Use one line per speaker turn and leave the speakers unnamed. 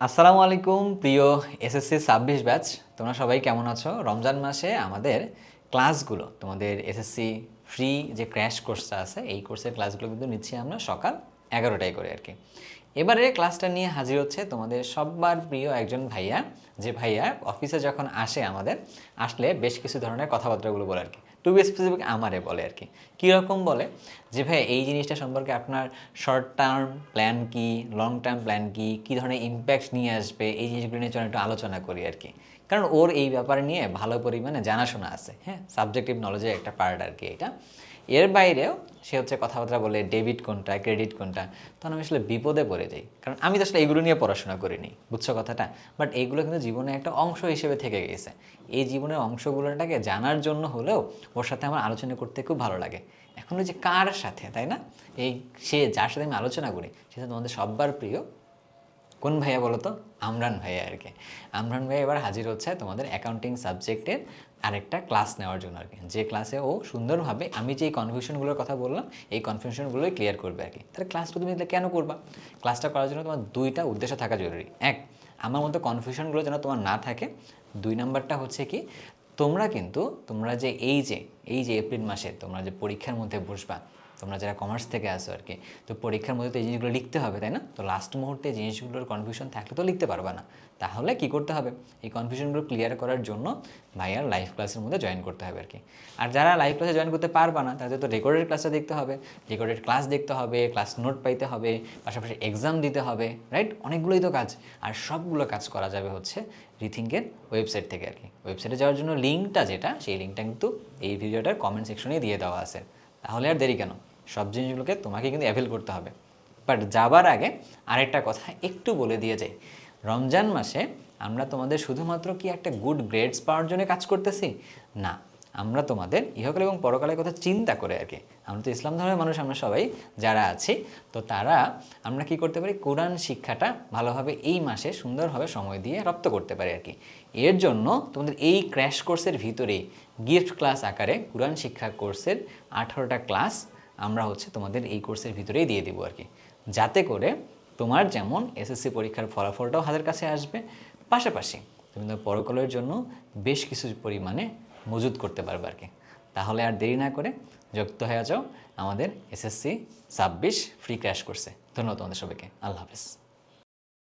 আসসালামু আলাইকুম প্রিয় এসএসসি 26 ব্যাচ, তোমরা সবাই কেমন আছো? রমজান মাসে আমাদের ক্লাসগুলো, তোমাদের এসএসসি ফ্রি যে ক্র্যাশ কোর্সটা আছে, এই কোর্সের ক্লাসগুলো কিন্তু নিচ্ছি আমরা সকাল 11টায় করে আর কি। এবারে ক্লাসটা নিয়ে হাজির হচ্ছে তোমাদের সবার প্রিয় একজন ভাইয়া, যে ভাইয়া অফিসে যখন আসে আমাদের, আসলে বেশ কিছু ধরনের কথাবার্তাগুলো বলে আর কি। টু বি স্পেসিফিক আমারে বলে আর কি। কীরকম বলে যে ভাই এই জিনিসটা সম্পর্কে আপনার শর্ট টার্ম প্ল্যান কী, লং টার্ম প্ল্যান কী, কী ধরনের ইম্প্যাক্ট নিয়ে আসবে, এই জিনিসগুলো নিয়ে চলো একটু আলোচনা করি আর কি। কারণ ওর এই ব্যাপার নিয়ে ভালো পরিমাণে জানাশোনা আছে, হ্যাঁ, সাবজেক্টিভ নলেজের একটা পার্ট আর কি এটা। এর বাইরেও সে হচ্ছে কথাবার্তা বলে ডেবিট কোনটা, ক্রেডিট কোনটা, তখন আমি আসলে বিপদে পড়ে যাই, কারণ আমি তো আসলে এইগুলো নিয়ে পড়াশোনা করিনি, বুঝছো কথাটা। বাট এইগুলো কিন্তু জীবনের একটা অংশ হিসেবে থেকে গেছে। এই জীবনের অংশগুলোটাকে জানার জন্য হলেও ওর সাথে আমার আলোচনা করতে খুব ভালো লাগে। এখন ওই যে কার সাথে, তাই না, এই সে যার সাথে আমি আলোচনা করি সেটা তোমাদের সবার প্রিয় কোন ভাইয়া বলো তো? আমরান ভাইয়া আর কি। আমরান ভাইয়া এবার হাজির হচ্ছে তোমাদের অ্যাকাউন্টিং সাবজেক্টের আরেকটা ক্লাস নেওয়ার জন্য আর কি, যে ক্লাসে ও সুন্দরভাবে আমি যে কনফিউশনগুলোর কথা বললাম এই কনফিউশনগুলোই ক্লিয়ার করবে আর কি। তাহলে ক্লাসটা তুমি কেন করবা? ক্লাসটা করার জন্য তোমার দুইটা উদ্দেশ্য থাকা জরুরি। এক, আমার মতো কনফিউশনগুলো যেন তোমার না থাকে। দুই নাম্বারটা হচ্ছে কি, তোমরা যে এই যে এপ্রিল মাসে তোমরা যে পরীক্ষার মধ্যে বসবা, তোমরা যারা কমার্স থেকে আসো আর কি, তো পরীক্ষার মধ্যে তো এই জিনিসগুলো লিখতে হবে, তাই না? তো লাস্ট মুহূর্তে জিনিসগুলোর কনফিউশন থাকলে তো লিখতে পারবা না। তাহলে কি করতে হবে? এই কনফিউশনগুলো ক্লিয়ার করার জন্য ভাইয়ার লাইভ ক্লাসের মধ্যে জয়েন করতে হবে আর কি। আর যারা লাইভ ক্লাসে জয়েন করতে পারবা না, তাদের তো রেকর্ডেড ক্লাসটা দেখতে হবে, রেকর্ডেড ক্লাস দেখতে হবে, ক্লাস নোট পাইতে হবে, পাশাপাশি এক্সাম দিতে হবে, রাইট? অনেকগুলোই তো কাজ। আর সবগুলো কাজ করা যাবে হচ্ছে রিথিঙ্কের ওয়েবসাইট থেকে আর কি। ওয়েবসাইটে যাওয়ার জন্য লিঙ্কটা যেটা, সেই লিঙ্কটা কিন্তু এই ভিডিওটার কমেন্ট সেকশনে দিয়ে দেওয়া আছে। তাহলে আর দেরি কেন, সব জিনিসগুলোকে তোমাকে কিন্তু অ্যাভেল করতে হবে। বাট যাবার আগে আরেকটা কথা একটু বলে দিয়ে যাই। রমজান মাসে আমরা তোমাদের শুধুমাত্র কি একটা গুড গ্রেডস পাওয়ার জন্য কাজ করতেছি? না, আমরা তোমাদের ইহকাল এবং পরকালের কথা চিন্তা করে আর কি। আমরা তো ইসলাম ধর্মের মানুষ, আমরা সবাই যারা আছি, তো তারা আমরা কি করতে পারি, কোরআন শিক্ষাটা ভালোভাবে এই মাসে সুন্দরভাবে সময় দিয়ে রপ্ত করতে পারি আর কি। এর জন্য তোমাদের এই ক্র্যাশ কোর্সের ভিতরেই গিফট ক্লাস আকারে কোরআন শিক্ষা কোর্সের 18টা ক্লাস আমরা হচ্ছে তোমাদের এই কোর্সের ভিতরেই দিয়ে দিব আর কি, যাতে করে তোমার যেমন এসএসসি পরীক্ষার ফলাফলটাও হাতের কাছে আসবে, পাশাপাশি তুমি তোমার পরকালের জন্য বেশ কিছু পরিমাণে মজুত করতে পারবে আর কি। তাহলে আর দেরি না করে যুক্ত হয়ে যাও আমাদের এসএসসি 26 ফ্রি ক্র্যাশ কোর্সে। ধন্যবাদ তোমাদের সবাইকে। আল্লাহ হাফেজ।